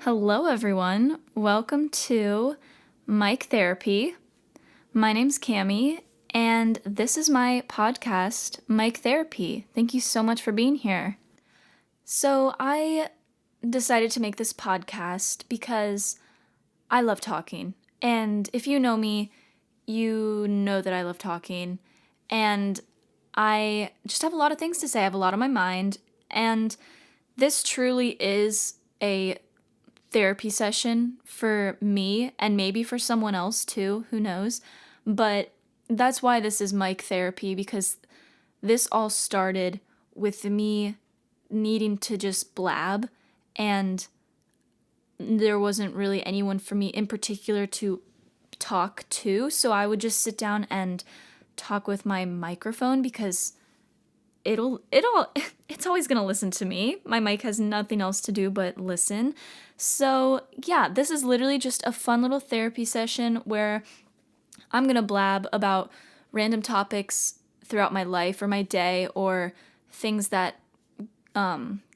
Hello, everyone. Welcome to Mic Therapy. My name's Cami, and this is my podcast, Mic Therapy. Thank you so much for being here. So, I decided to make this podcast because I love talking. And if you know me, you know that I love talking. And I just have a lot of things to say. I have a lot on my mind. And this truly is a therapy session for me and maybe for someone else too, who knows. But that's why this is mic therapy, because this all started with me needing to just blab, and there wasn't really anyone for me in particular to talk to, so I would just sit down and talk with my microphone because it's always going to listen to me. My mic has nothing else to do but listen. So, yeah, this is literally just a fun little therapy session where I'm going to blab about random topics throughout my life or my day, or things that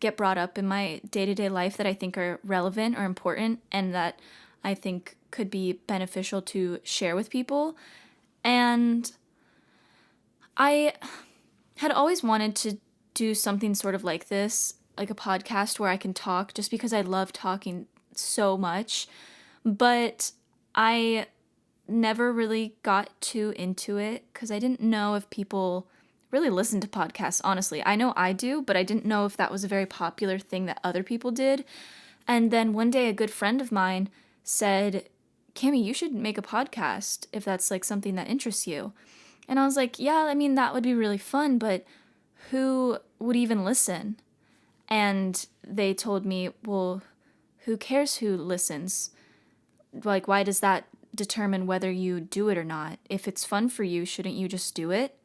get brought up in my day-to-day life that I think are relevant or important and that I think could be beneficial to share with people. And I had always wanted to do something sort of like this, like a podcast where I can talk, just because I love talking so much. But I never really got too into it because I didn't know if people really listen to podcasts, honestly. I know I do, but I didn't know if that was a very popular thing that other people did. And then one day a good friend of mine said, "Cami, you should make a podcast if that's like something that interests you." And I was like, yeah, I mean, that would be really fun, but who would even listen? And they told me, well, who cares who listens? Like, why does that determine whether you do it or not? If it's fun for you, shouldn't you just do it?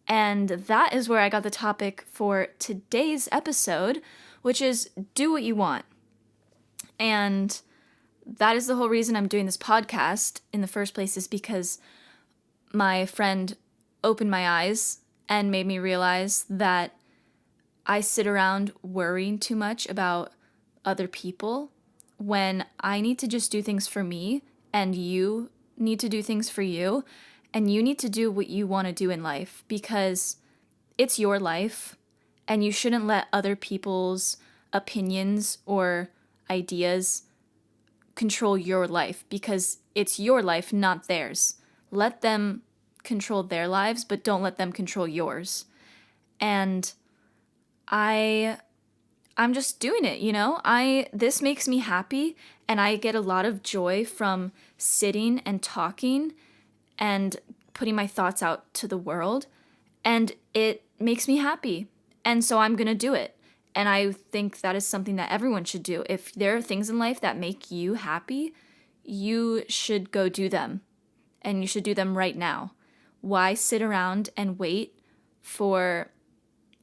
And that is where I got the topic for today's episode, which is do what you want. And that is the whole reason I'm doing this podcast in the first place, is because my friend opened my eyes and made me realize that I sit around worrying too much about other people when I need to just do things for me, and you need to do things for you, and you need to do what you want to do in life because it's your life, and you shouldn't let other people's opinions or ideas control your life because it's your life, not theirs. Let them control their lives, but don't let them control yours. And I'm just doing it, you know? This makes me happy, and I get a lot of joy from sitting and talking and putting my thoughts out to the world, and it makes me happy. And so I'm going to do it. And I think that is something that everyone should do. If there are things in life that make you happy, you should go do them. And you should do them right now. Why sit around and wait for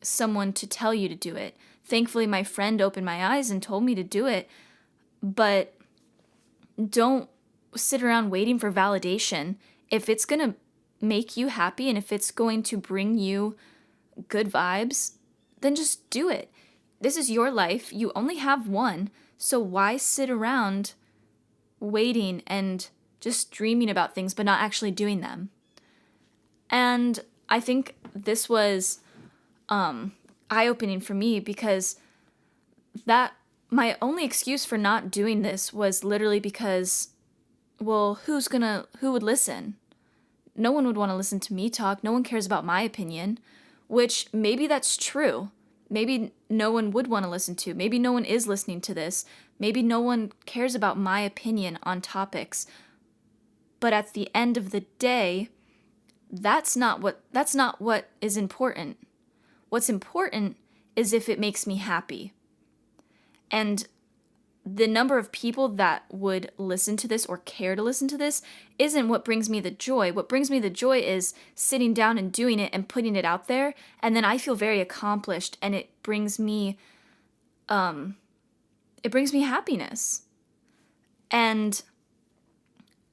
someone to tell you to do it? Thankfully, my friend opened my eyes and told me to do it, but don't sit around waiting for validation. If it's going to make you happy and if it's going to bring you good vibes, then just do it. This is your life. You only have one, so why sit around waiting and just dreaming about things but not actually doing them? And I think this was eye-opening for me because that my only excuse for not doing this was literally because, well, who would listen? No one would want to listen to me talk. No one cares about my opinion, which maybe that's true. Maybe no one would want to listen to. Maybe no one is listening to this. Maybe no one cares about my opinion on topics. But at the end of the day, that's not what is important. What's important is if it makes me happy. And the number of people that would listen to this or care to listen to this isn't what brings me the joy. What brings me the joy is sitting down and doing it and putting it out there, and then I feel very accomplished, and it brings me happiness. And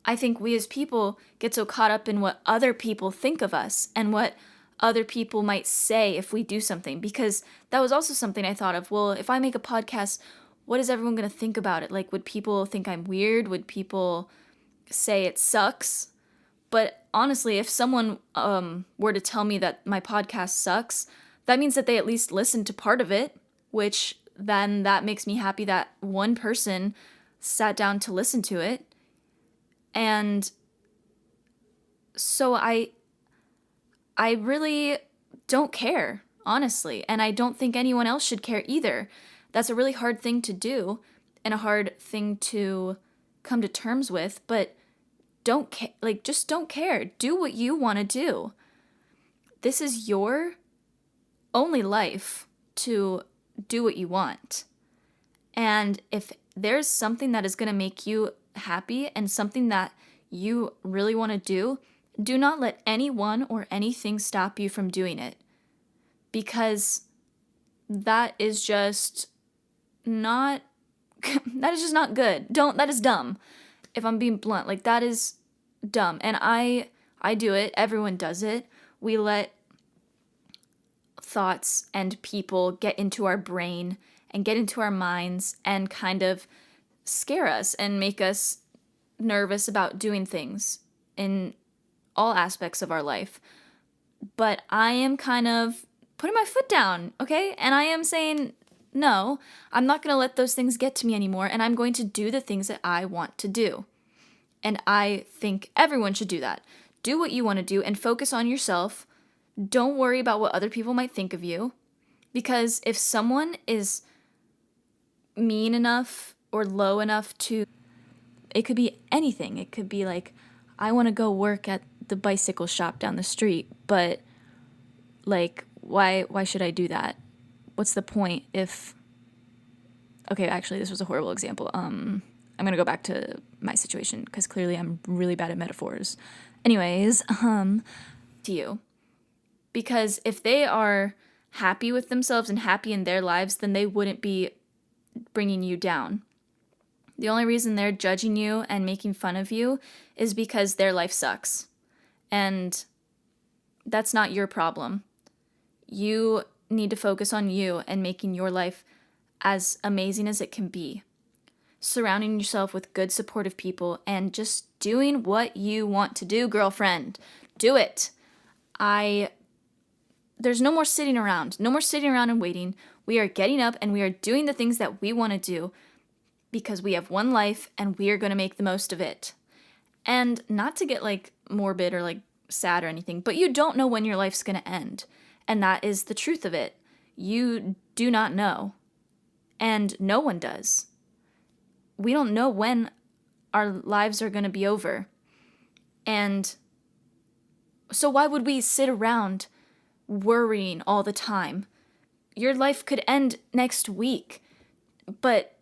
I think we as people get so caught up in what other people think of us and what other people might say if we do something, because that was also something I thought of. Well, if I make a podcast, what is everyone going to think about it? Like, would people think I'm weird? Would people say it sucks? But honestly, if someone were to tell me that my podcast sucks, that means that they at least listened to part of it, which then that makes me happy that one person sat down to listen to it. And so I really don't care, honestly, and I don't think anyone else should care either. That's a really hard thing to do and a hard thing to come to terms with, but just don't care. Do what you want to do. This is your only life to do what you want. And if there's something that is going to make you happy and something that you really want to do not let anyone or anything stop you from doing it. Because that is just not good. That is dumb. If I'm being blunt, like, that is dumb. And I do it. Everyone does it. We let thoughts and people get into our brain and get into our minds and kind of scare us and make us nervous about doing things in all aspects of our life. But I am kind of putting my foot down, okay? And I am saying, no, I'm not going to let those things get to me anymore, and I'm going to do the things that I want to do. And I think everyone should do that. Do what you want to do and focus on yourself. Don't worry about what other people might think of you. Because if someone is mean enough or low enough to, it could be anything. It could be like, I want to go work at the bicycle shop down the street, but like, why should I do that? What's the point if, okay, actually this was a horrible example. I'm going to go back to my situation because clearly I'm really bad at metaphors. Anyways, to you. Because if they are happy with themselves and happy in their lives, then they wouldn't be bringing you down. The only reason they're judging you and making fun of you is because their life sucks. And that's not your problem. You need to focus on you and making your life as amazing as it can be. Surrounding yourself with good, supportive people and just doing what you want to do, girlfriend. Do it. There's no more sitting around. No more sitting around and waiting. We are getting up and we are doing the things that we want to do because we have one life and we are going to make the most of it. And not to get like morbid or like sad or anything, but you don't know when your life's going to end. And that is the truth of it. You do not know. And no one does. We don't know when our lives are going to be over. And so why would we sit around worrying all the time? Your life could end next week. But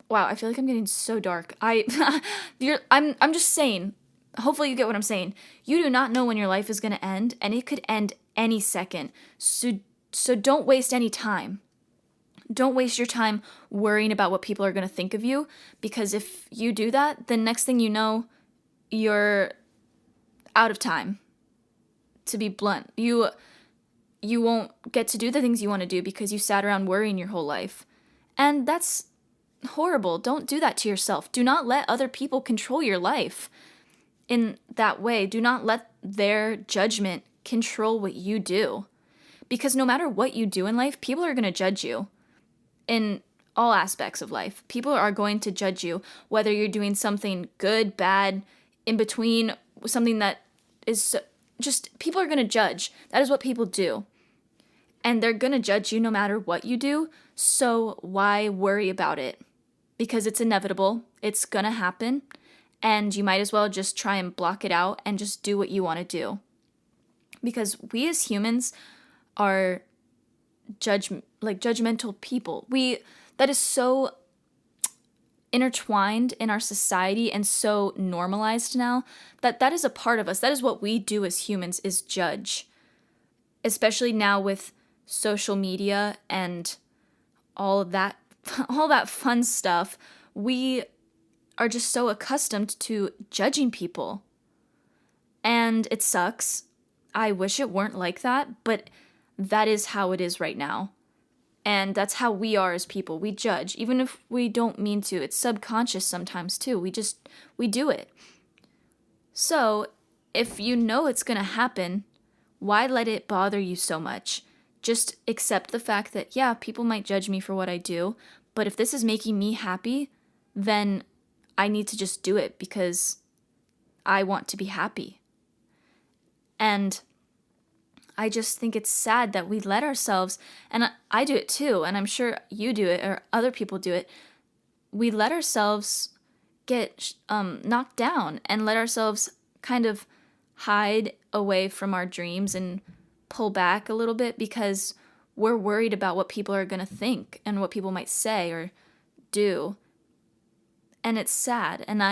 wow, I feel like I'm getting so dark. I'm just saying, hopefully you get what I'm saying. You do not know when your life is going to end, and it could end any second. So don't waste any time. Don't waste your time worrying about what people are going to think of you, because if you do that, then next thing you know, you're out of time. To be blunt, you won't get to do the things you want to do because you sat around worrying your whole life. And that's horrible. Don't do that to yourself. Do not let other people control your life in that way. Do not let their judgment control what you do. Because no matter what you do in life, people are going to judge you in all aspects of life. People are going to judge you, whether you're doing something good, bad, in between, something that is just, people are going to judge. That is what people do. And they're going to judge you no matter what you do. So why worry about it? Because it's inevitable. It's going to happen. And you might as well just try and block it out and just do what you want to do. Because we as humans are judgmental people. That is so intertwined in our society and so normalized now that is a part of us. That is what we do as humans, is judge. Especially now with social media and all of that fun stuff. We are just so accustomed to judging people. And it sucks. I wish it weren't like that, but that is how it is right now. And that's how we are as people. We judge, even if we don't mean to. It's subconscious sometimes too. We do it. So, if you know it's going to happen, why let it bother you so much? Just accept the fact that, yeah, people might judge me for what I do, but if this is making me happy, then I need to just do it because I want to be happy. And I just think it's sad that we let ourselves, and I do it too, and I'm sure you do it or other people do it, we let ourselves get knocked down and let ourselves kind of hide away from our dreams and pull back a little bit because we're worried about what people are going to think and what people might say or do. And it's sad. And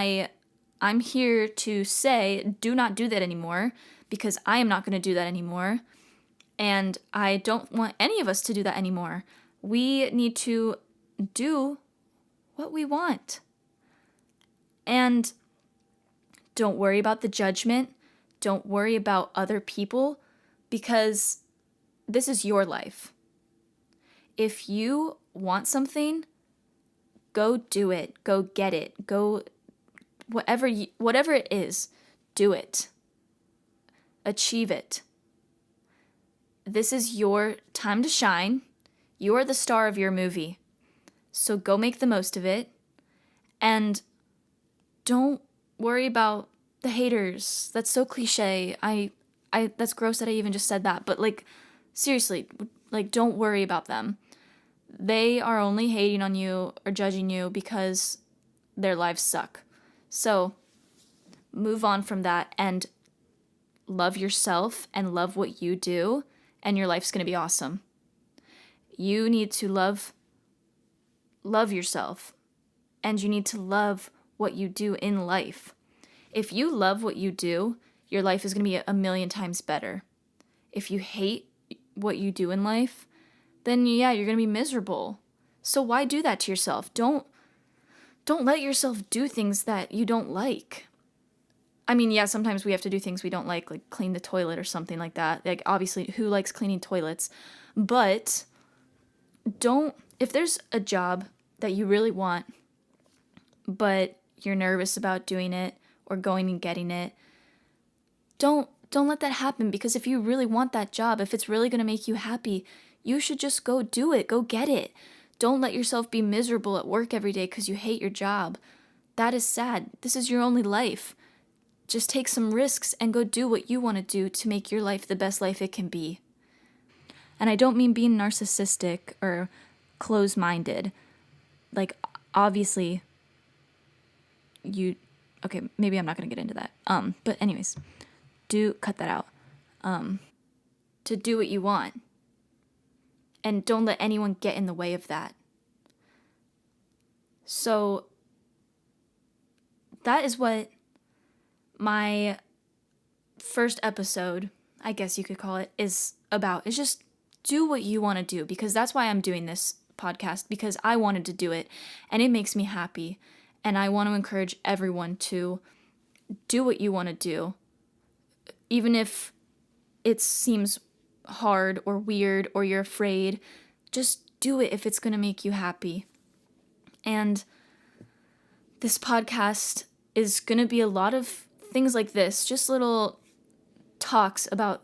I'm here to say, do not do that anymore, because I am not going to do that anymore. And I don't want any of us to do that anymore. We need to do what we want. And don't worry about the judgment. Don't worry about other people, because this is your life. If you want something, go do it. Go get it. Go whatever it is, do it. Achieve it. This is your time to shine. You are the star of your movie. So go make the most of it. And don't worry about the haters. That's so cliche. I that's gross that I even just said that. But like, seriously, like, don't worry about them. They are only hating on you or judging you because their lives suck. So move on from that and love yourself and love what you do, and your life's going to be awesome. You need to love yourself, and you need to love what you do in life. If you love what you do, your life is going to be a million times better. If you hate what you do in life, then yeah, you're going to be miserable. So why do that to yourself? Don't let yourself do things that you don't like. I mean, yeah, sometimes we have to do things we don't like clean the toilet or something like that. Like, obviously, who likes cleaning toilets? But if there's a job that you really want, but you're nervous about doing it or going and getting it, don't let that happen, because if you really want that job, if it's really going to make you happy, you should just go do it. Go get it. Don't let yourself be miserable at work every day because you hate your job. That is sad. This is your only life. Just take some risks and go do what you want to do to make your life the best life it can be. And I don't mean being narcissistic or close-minded. Like, obviously, okay, maybe I'm not going to get into that. But anyways, cut that out. To do what you want. And don't let anyone get in the way of that. So that is what my first episode, I guess you could call it, is about. Is just do what you want to do, because that's why I'm doing this podcast, because I wanted to do it and it makes me happy. And I want to encourage everyone to do what you want to do, even if it seems hard or weird or you're afraid. Just do it if it's going to make you happy. And this podcast is going to be a lot of things like this, just little talks about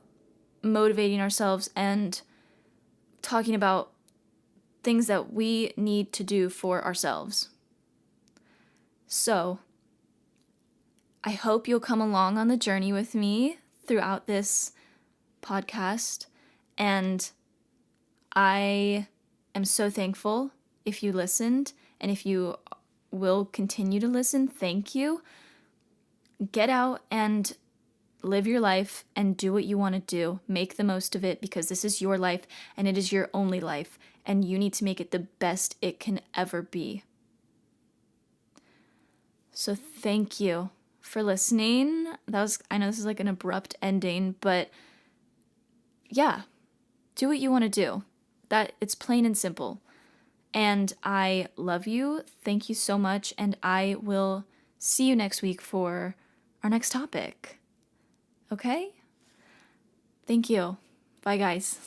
motivating ourselves and talking about things that we need to do for ourselves. So I hope you'll come along on the journey with me throughout this podcast, and I am so thankful if you listened, and if you will continue to listen, thank you. Get out and live your life and do what you want to do. Make the most of it, because this is your life and it is your only life, and you need to make it the best it can ever be. So thank you for listening. I know this is like an abrupt ending, but yeah, do what you want to do. That it's plain and simple. And I love you. Thank you so much. And I will see you next week for our next topic. Okay? Thank you. Bye, guys.